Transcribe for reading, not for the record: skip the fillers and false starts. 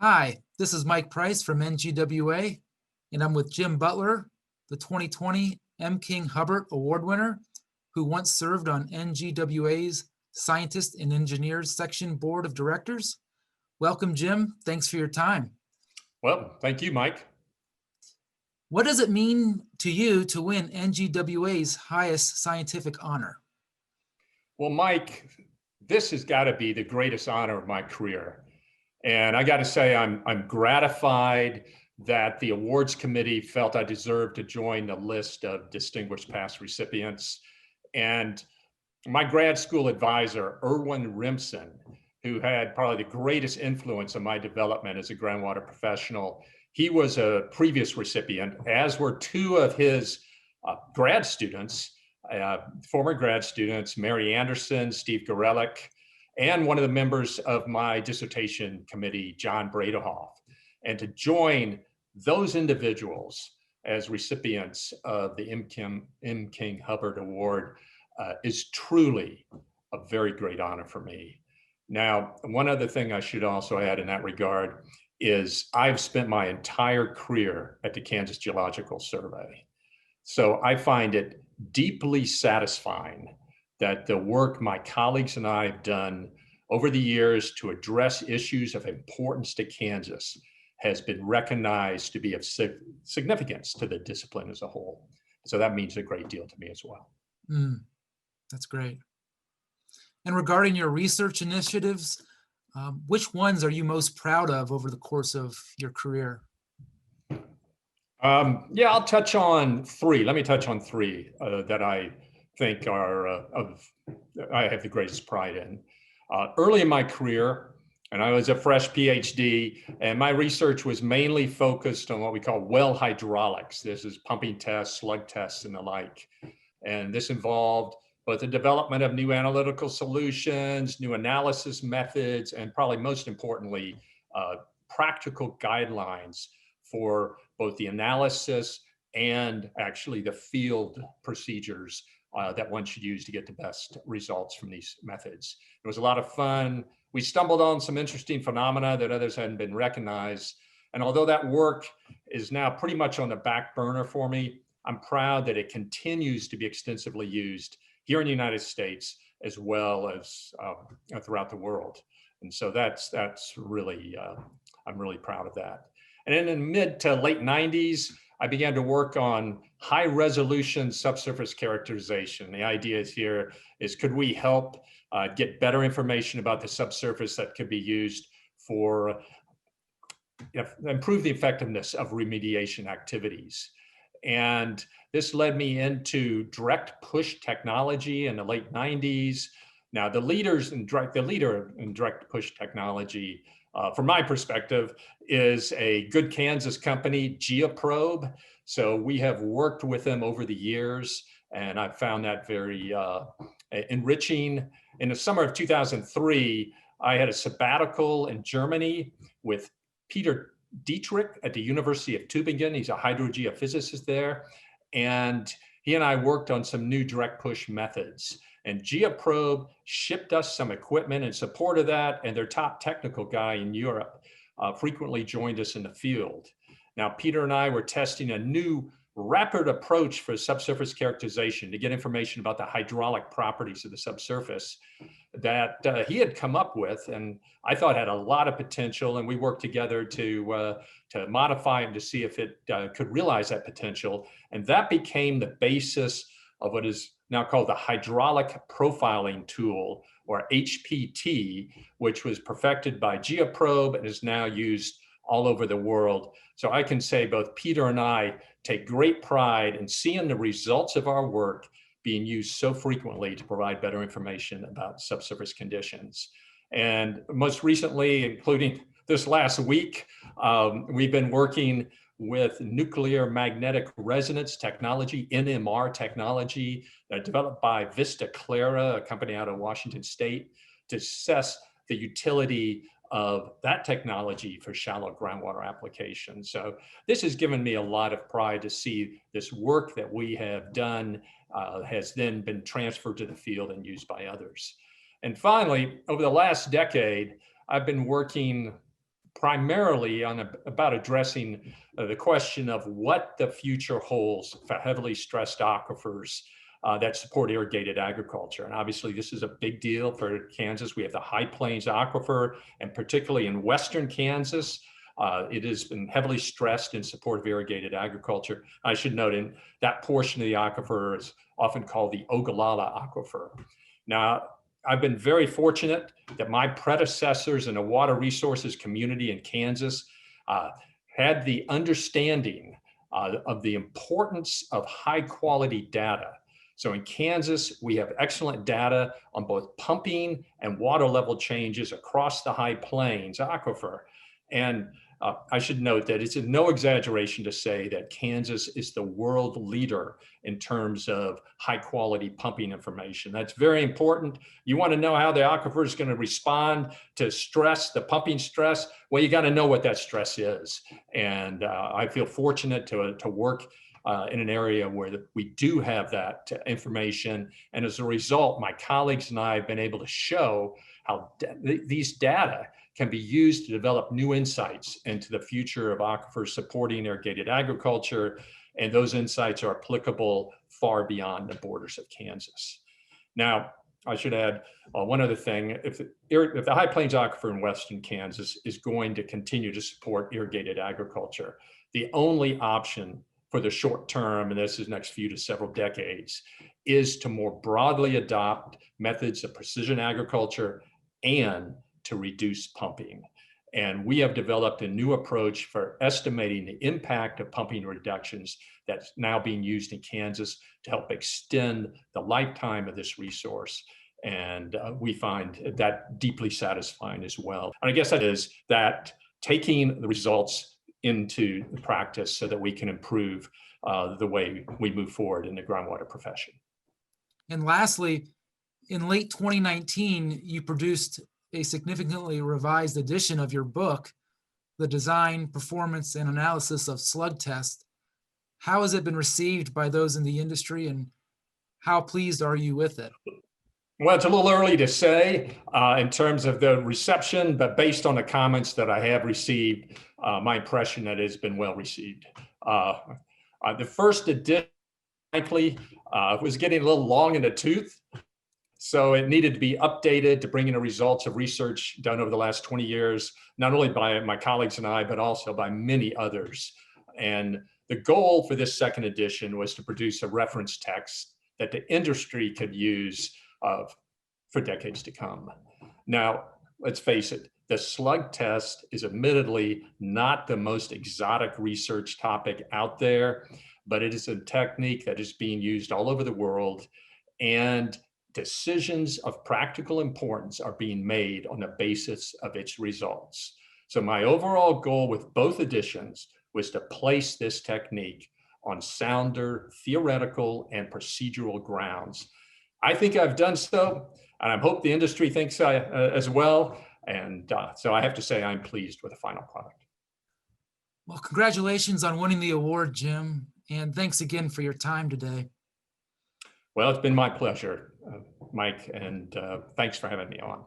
Hi, this is Mike Price from NGWA, and I'm with Jim Butler, the 2020 M. King Hubbert Award winner, who once served on NGWA's Scientists and Engineers Section Board of Directors. Welcome, Jim. Thanks for your time. Well, thank you, Mike. What does it mean to you to win NGWA's highest scientific honor? Well, Mike, this has got to be the greatest honor of my career. And I got to say, I'm gratified that the awards committee felt I deserved to join the list of distinguished past recipients. And my grad school advisor, Erwin Rimson, who had probably the greatest influence on my development as a groundwater professional, he was a previous recipient, as were two of his grad students, former grad students, Mary Anderson, Steve Gorelick, and one of the members of my dissertation committee, John Bradehoff. And to join those individuals as recipients of the M. King Hubbert Award is truly a very great honor for me. Now, one other thing I should also add in that regard is I've spent my entire career at the Kansas Geological Survey. So I find it deeply satisfying that the work my colleagues and I have done over the years to address issues of importance to Kansas has been recognized to be of significance to the discipline as a whole. So that means a great deal to me as well. That's great. And regarding your research initiatives, which ones are you most proud of over the course of your career? Yeah, I'll touch on three. Let me touch on three that I think are I have the greatest pride in. Early in my career, and I was a fresh Ph.D., and my research was mainly focused on what we call well hydraulics. This is pumping tests, slug tests, and the like. And this involved both the development of new analytical solutions, new analysis methods, and probably most importantly, practical guidelines for both the analysis and actually the field procedures that one should use to get the best results from these methods. It was a lot of fun. We stumbled on some interesting phenomena that others hadn't been recognized. And although that work is now pretty much on the back burner for me, I'm proud that it continues to be extensively used here in the United States as well as throughout the world. And so that's really, I'm really proud of that. And in the mid to late 90s, I began to work on high resolution subsurface characterization. The idea here is, could we help get better information about the subsurface that could be used for improve the effectiveness of remediation activities? And this led me into direct push technology in the late 90s. Now, the leader in direct push technology, from my perspective, is a good Kansas company, Geoprobe. So we have worked with them over the years, and I've found that very enriching. In the summer of 2003, I had a sabbatical in Germany with Peter Dietrich at the University of Tübingen. He's a hydrogeophysicist there. And he and I worked on some new direct push methods. And Geoprobe shipped us some equipment in support of that. And their top technical guy in Europe frequently joined us in the field. Now, Peter and I were testing a new rapid approach for subsurface characterization to get information about the hydraulic properties of the subsurface that he had come up with, and I thought had a lot of potential. And we worked together to modify and to see if it could realize that potential. And that became the basis of what is now called the hydraulic profiling tool, or HPT, which was perfected by Geoprobe and is now used all over the world. So I can say both Peter and I take great pride in seeing the results of our work being used so frequently to provide better information about subsurface conditions. And most recently, including this last week, we've been working with nuclear magnetic resonance technology, NMR technology, developed by Vista Clara, a company out of Washington State, to assess the utility of that technology for shallow groundwater applications. So this has given me a lot of pride to see this work that we have done has then been transferred to the field and used by others. And finally, over the last decade, I've been working primarily about addressing the question of what the future holds for heavily stressed aquifers that support irrigated agriculture. And obviously this is a big deal for Kansas. We have the High Plains Aquifer, and particularly in Western Kansas, it has been heavily stressed in support of irrigated agriculture. I should note in that portion of the aquifer is often called the Ogallala Aquifer. Now, I've been very fortunate that my predecessors in the water resources community in Kansas had the understanding of the importance of high quality data. So in Kansas, we have excellent data on both pumping and water level changes across the High Plains Aquifer. And I should note that it's no exaggeration to say that Kansas is the world leader in terms of high quality pumping information. That's very important. You want to know how the aquifer is going to respond to stress, the pumping stress. Well, you got to know what that stress is. And I feel fortunate to work in an area where we do have that information. And as a result, my colleagues and I have been able to show how these data can be used to develop new insights into the future of aquifers supporting irrigated agriculture. And those insights are applicable far beyond the borders of Kansas. Now, I should add one other thing. If the High Plains Aquifer in Western Kansas is going to continue to support irrigated agriculture, the only option for the short term, and this is next few to several decades, is to more broadly adopt methods of precision agriculture and to reduce pumping. And we have developed a new approach for estimating the impact of pumping reductions that's now being used in Kansas to help extend the lifetime of this resource. And we find that deeply satisfying as well. And I guess that is that taking the results into practice so that we can improve the way we move forward in the groundwater profession. And lastly, in late 2019, you produced a significantly revised edition of your book, The Design, Performance, and Analysis of Slug Test. How has it been received by those in the industry, and how pleased are you with it? Well, it's a little early to say in terms of the reception, but based on the comments that I have received, my impression that it's been well received. The first edition, frankly, was getting a little long in the tooth. So it needed to be updated to bring in the results of research done over the last 20 years, not only by my colleagues and I, but also by many others. And the goal for this second edition was to produce a reference text that the industry could use for decades to come. Now, let's face it, the slug test is admittedly not the most exotic research topic out there, but it is a technique that is being used all over the world, and decisions of practical importance are being made on the basis of its results. So my overall goal with both editions was to place this technique on sounder theoretical and procedural grounds. I think I've done so, and I hope the industry thinks as well. And so I have to say I'm pleased with the final product. Well, congratulations on winning the award, Jim, and thanks again for your time today. Well, it's been my pleasure, Mike, and thanks for having me on.